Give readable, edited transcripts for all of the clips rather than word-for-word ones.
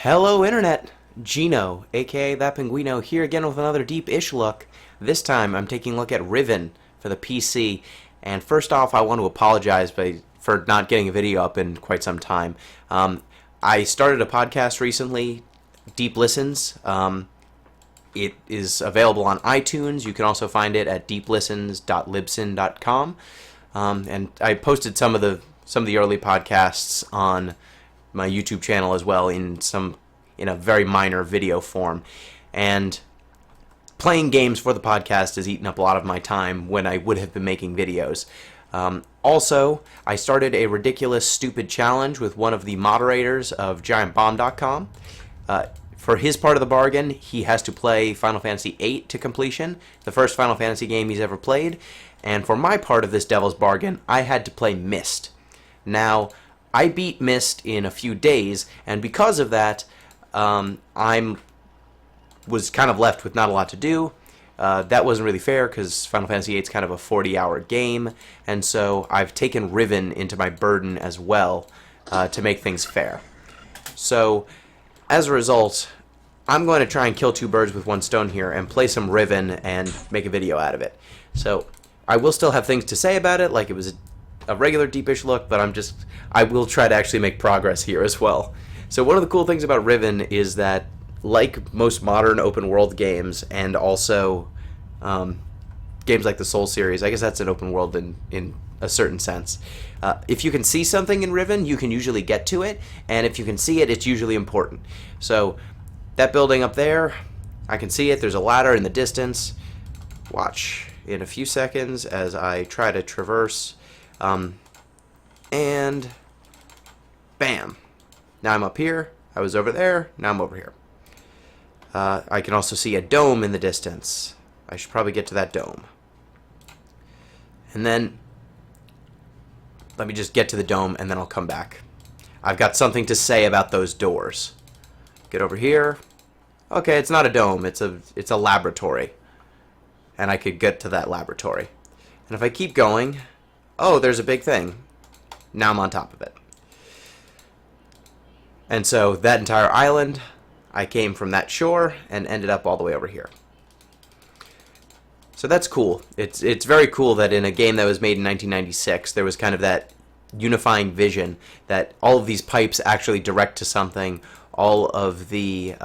Hello Internet! Gino, aka That Pinguino, here again with another Deepish Look. This time I'm taking a look at Riven for the PC. And first off, I want to apologize for not getting a video up in quite some time. I started a podcast recently, Deep Listens. It is available on iTunes. You can also find it at deeplistens.libsyn.com. And I posted some of the early podcasts on my YouTube channel as well in a very minor video form. And playing games for the podcast has eaten up a lot of my time when I would have been making videos. Also, I started a ridiculous, stupid challenge with one of the moderators of GiantBomb.com. For his part of the bargain, he has to play Final Fantasy VIII to completion, the first Final Fantasy game he's ever played. And for my part of this devil's bargain, I had to play Myst. Now, I beat Myst in a few days, and because of that, I was kind of left with not a lot to do. That wasn't really fair because Final Fantasy VIII is kind of a 40-hour game, and so I've taken Riven into my burden as well to make things fair. So, as a result, I'm going to try and kill two birds with one stone here and play some Riven and make a video out of it. So, I will still have things to say about it, like it was a regular Deepish Look, but I will try to actually make progress here as well. So one of the cool things about Riven is that, like most modern open world games, and also games like the Soul series, I guess that's an open world in a certain sense. If you can see something in Riven, you can usually get to it, and if you can see it, it's usually important. So that building up there, I can see it. There's a ladder in the distance. Watch in a few seconds as I try to traverse. And bam. Now I'm up here. I was over there. Now I'm over here. I can also see a dome in the distance. I should probably get to that dome. And then let me just get to the dome and then I'll come back. I've got something to say about those doors. Get over here. Okay, it's not a dome. It's a laboratory. And I could get to that laboratory. And if I keep going, oh, there's a big thing. Now I'm on top of it. And so that entire island, I came from that shore and ended up all the way over here. So that's cool. It's very cool that in a game that was made in 1996, there was kind of that unifying vision that all of these pipes actually direct to something. All of the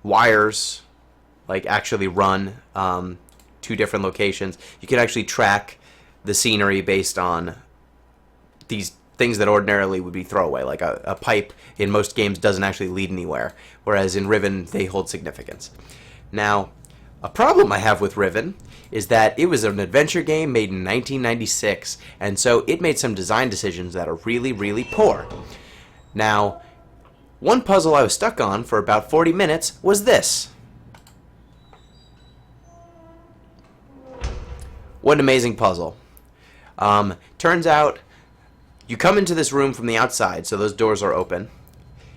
wires actually run to different locations. You can actually track the scenery based on these things that ordinarily would be throwaway. Like a pipe in most games doesn't actually lead anywhere, whereas in Riven they hold significance. Now, a problem I have with Riven is that it was an adventure game made in 1996, and so it made some design decisions that are really, really poor. Now, one puzzle I was stuck on for about 40 minutes was this. What an amazing puzzle. Turns out you come into this room from the outside, so those doors are open.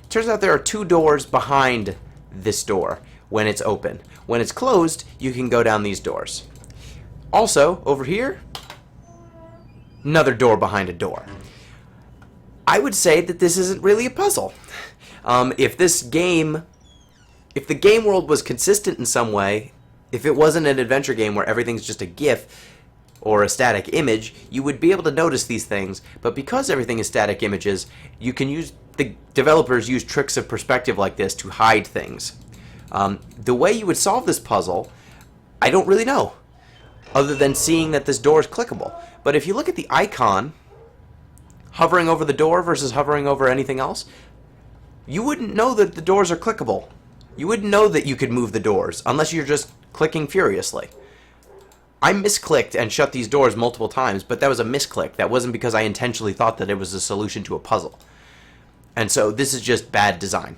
Turns out there are two doors behind this door when it's open. When it's closed, you can go down these doors. Also, over here, another door behind a door. I would say that this isn't really a puzzle. If the game world was consistent in some way, if it wasn't an adventure game where everything's just a GIF or a static image, you would be able to notice these things, but because everything is static images, the developers use tricks of perspective like this to hide things. The way you would solve this puzzle, I don't really know, other than seeing that this door is clickable. But if you look at the icon, hovering over the door versus hovering over anything else, you wouldn't know that the doors are clickable. You wouldn't know that you could move the doors, unless you're just clicking furiously. I misclicked and shut these doors multiple times, but that was a misclick. That wasn't because I intentionally thought that it was a solution to a puzzle. And so this is just bad design.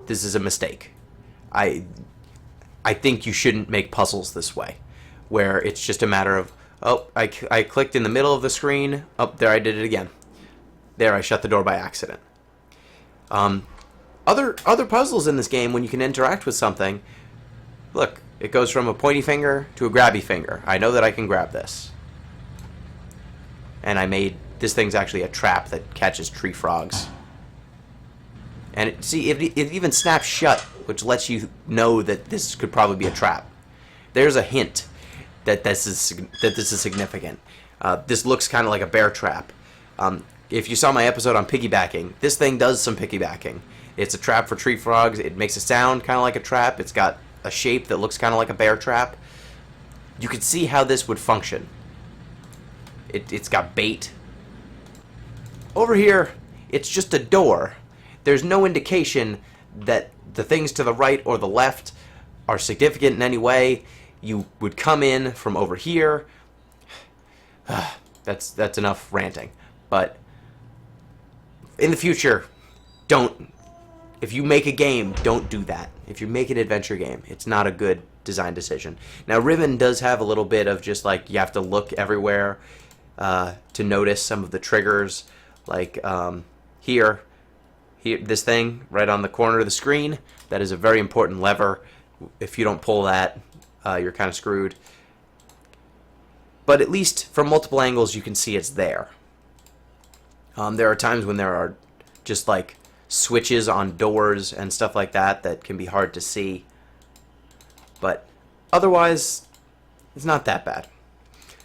This is a mistake. I think you shouldn't make puzzles this way, where it's just a matter of, oh, I clicked in the middle of the screen, oh, there I did it again. There, I shut the door by accident. Other puzzles in this game, when you can interact with something, look, it goes from a pointy finger to a grabby finger. I know that I can grab this. And this thing's actually a trap that catches tree frogs. And it even snaps shut, which lets you know that this could probably be a trap. There's a hint that this is significant. This looks kind of like a bear trap. If you saw my episode on piggybacking, this thing does some piggybacking. It's a trap for tree frogs. It makes a sound kind of like a trap. It's got a shape that looks kind of like a bear trap. You could see how this would function. It's got bait. Over here, it's just a door. There's no indication that the things to the right or the left are significant in any way. You would come in from over here. That's enough ranting. But in the future, don't. If you make a game, don't do that. If you make an adventure game, it's not a good design decision. Now, Riven does have a little bit of just like you have to look everywhere to notice some of the triggers. Like here, this thing right on the corner of the screen, that is a very important lever. If you don't pull that, you're kind of screwed. But at least from multiple angles, you can see it's there. There are times when there are just like switches on doors and stuff like that that can be hard to see. But otherwise, it's not that bad.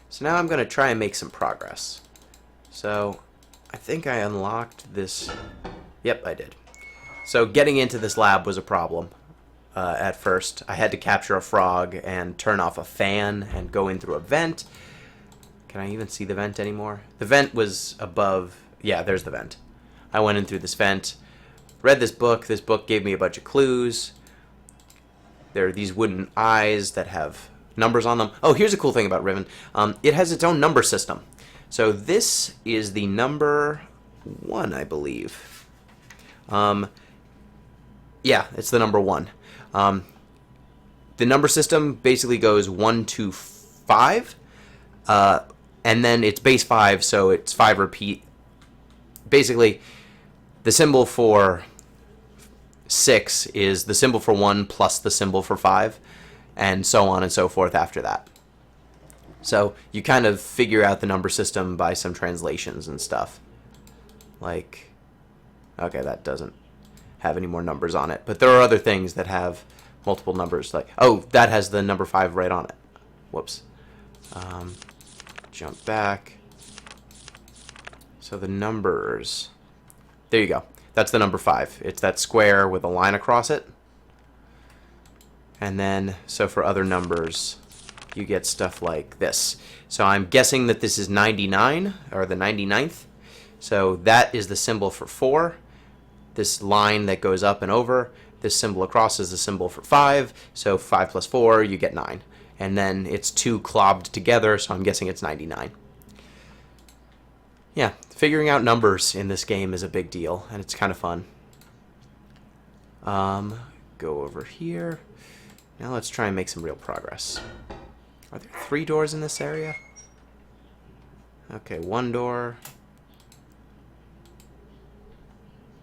So now I'm going to try and make some progress. So I think I unlocked this. Yep, I did. So getting into this lab was a problem at first. I had to capture a frog and turn off a fan and go in through a vent. Can I even see the vent anymore? The vent was above. Yeah, there's the vent. I went in through this vent, read this book. This book gave me a bunch of clues. There are these wooden eyes that have numbers on them. Oh, here's a cool thing about Riven. It has its own number system. So this is the number 1, I believe. Yeah, it's the number 1. The number system basically goes 1 to 5. And then it's base 5, so it's 5 repeat. Basically, the symbol for 6 is the symbol for 1 plus the symbol for 5, and so on and so forth after that. So you kind of figure out the number system by some translations and stuff. Like, okay, that doesn't have any more numbers on it, but there are other things that have multiple numbers. Like, oh, that has the number 5 right on it. Whoops. Jump back. So the numbers, there you go. That's the number 5. It's that square with a line across it. And then, so for other numbers, you get stuff like this. So I'm guessing that this is 99, or the 99th. So that is the symbol for 4. This line that goes up and over, this symbol across is the symbol for 5. So 5 plus 4, you get 9. And then it's 2 clobbed together, so I'm guessing it's 99. Yeah, figuring out numbers in this game is a big deal, and it's kind of fun. Go over here. Now let's try and make some real progress. Are there 3 doors in this area? Okay, 1 door.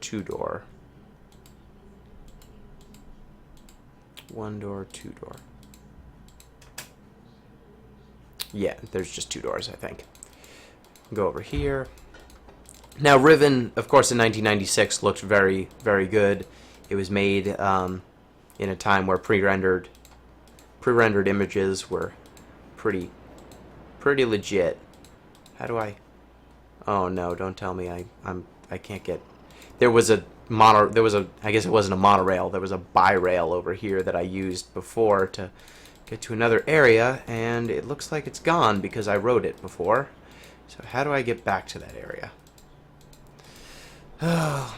2 door. 1 door, 2 door. Yeah, there's just 2 doors, I think. Go over here. Now, Riven, of course, in 1996 looked very, very good. It was made in a time where pre-rendered images were pretty legit. How do I? Oh no! Don't tell me I can't get. There was a I guess it wasn't a monorail. There was a bi-rail over here that I used before to get to another area, and it looks like it's gone because I rode it before. So how do I get back to that area? Oh.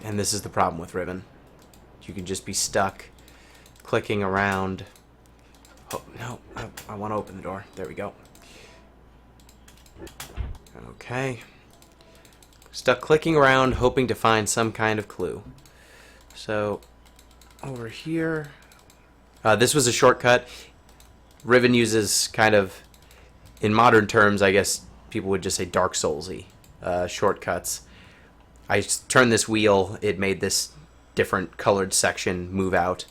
And this is the problem with Riven. You can just be stuck clicking around. Oh, no. I want to open the door. There we go. Okay. Stuck clicking around, hoping to find some kind of clue. So, over here. This was a shortcut. Riven uses kind of, in modern terms, I guess people would just say Dark Souls-y shortcuts. I turned this wheel, it made this different colored section move out.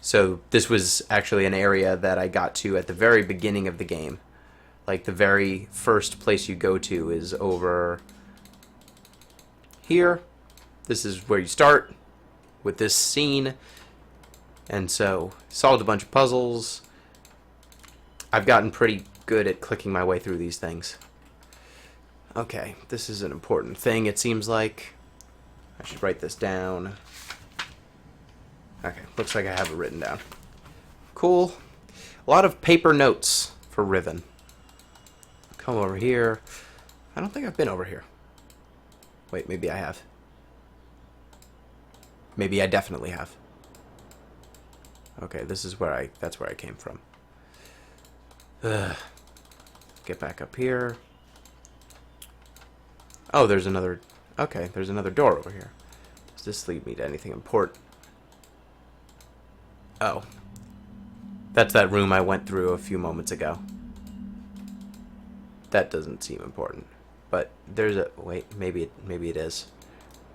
So this was actually an area that I got to at the very beginning of the game. Like the very first place you go to is over here, this is where you start with this scene. And so, solved a bunch of puzzles. I've gotten pretty good at clicking my way through these things. Okay, this is an important thing, it seems like. I should write this down. Okay, looks like I have it written down. Cool. A lot of paper notes for Riven. Come over here. I don't think I've been over here. Wait, maybe I have. Maybe I definitely have. Okay, this is where that's where I came from. Get back up here. Oh, there's another... Okay, there's another door over here. Does this lead me to anything important? Oh. That's that room I went through a few moments ago. That doesn't seem important. But there's a... Wait, maybe it is.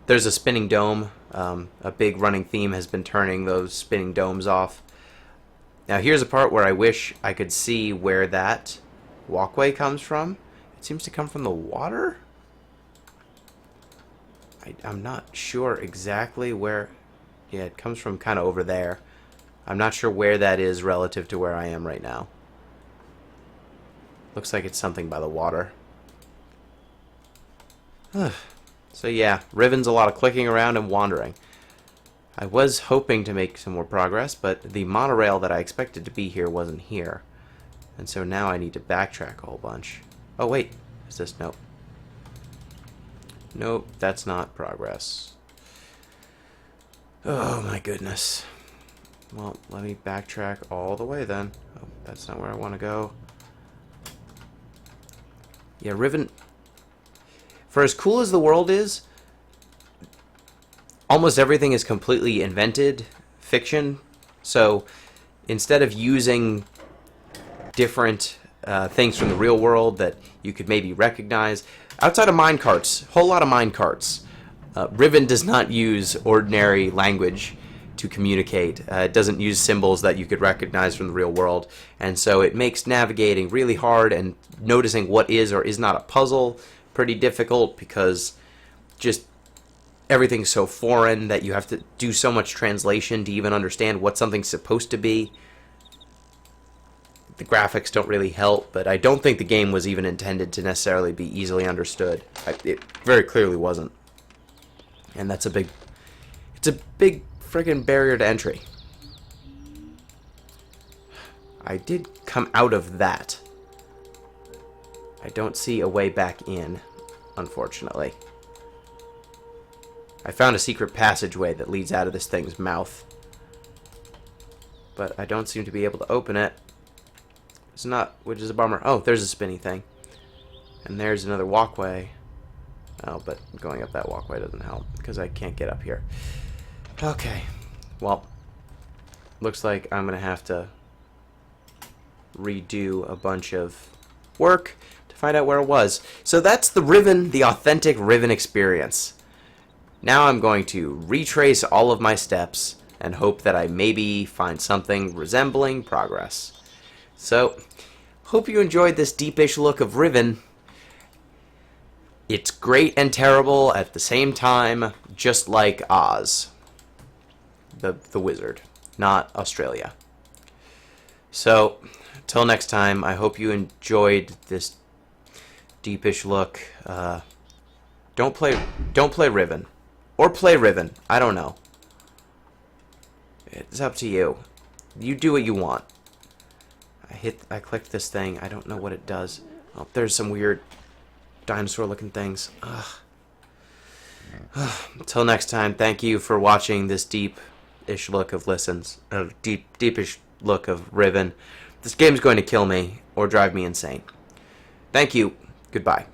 There's a spinning dome. A big running theme has been turning those spinning domes off. Now here's a part where I wish I could see where that walkway comes from. It seems to come from the water? I'm not sure exactly where... Yeah, it comes from kind of over there. I'm not sure where that is relative to where I am right now. Looks like it's something by the water. So yeah, Riven's a lot of clicking around and wandering. I was hoping to make some more progress, but the monorail that I expected to be here wasn't here. And so now I need to backtrack a whole bunch. Oh wait, is this... Nope. Nope, that's not progress. Oh my goodness. Well, let me backtrack all the way then. Oh, that's not where I want to go. Yeah, Riven... For as cool as the world is, almost everything is completely invented fiction. So instead of using different things from the real world that you could maybe recognize, outside of minecarts, whole lot of minecarts, Riven does not use ordinary language to communicate. It doesn't use symbols that you could recognize from the real world, and so it makes navigating really hard and noticing what is or is not a puzzle pretty difficult, because just everything's so foreign that you have to do so much translation to even understand what something's supposed to be. The graphics don't really help, but I don't think the game was even intended to necessarily be easily understood. It very clearly wasn't. And that's it's a big friggin' barrier to entry. I did come out of that. I don't see a way back in, unfortunately. I found a secret passageway that leads out of this thing's mouth, but I don't seem to be able to open it. It's not, which is a bummer. Oh, there's a spinny thing. And there's another walkway. Oh, but going up that walkway doesn't help, because I can't get up here. Okay. Well, looks like I'm going to have to redo a bunch of work to find out where it was. So that's the Riven, the authentic Riven experience. Now I'm going to retrace all of my steps and hope that I maybe find something resembling progress. So, hope you enjoyed this deepish look of Riven. It's great and terrible at the same time, just like Oz, the wizard, not Australia. So, till next time, I hope you enjoyed this deepish look. Don't play Riven. Or play Riven. I don't know. It's up to you. You do what you want. I clicked this thing. I don't know what it does. Oh, there's some weird dinosaur-looking things. Ugh. Until next time, thank you for watching this deep-ish look of deepish look of Riven. This game's going to kill me or drive me insane. Thank you. Goodbye.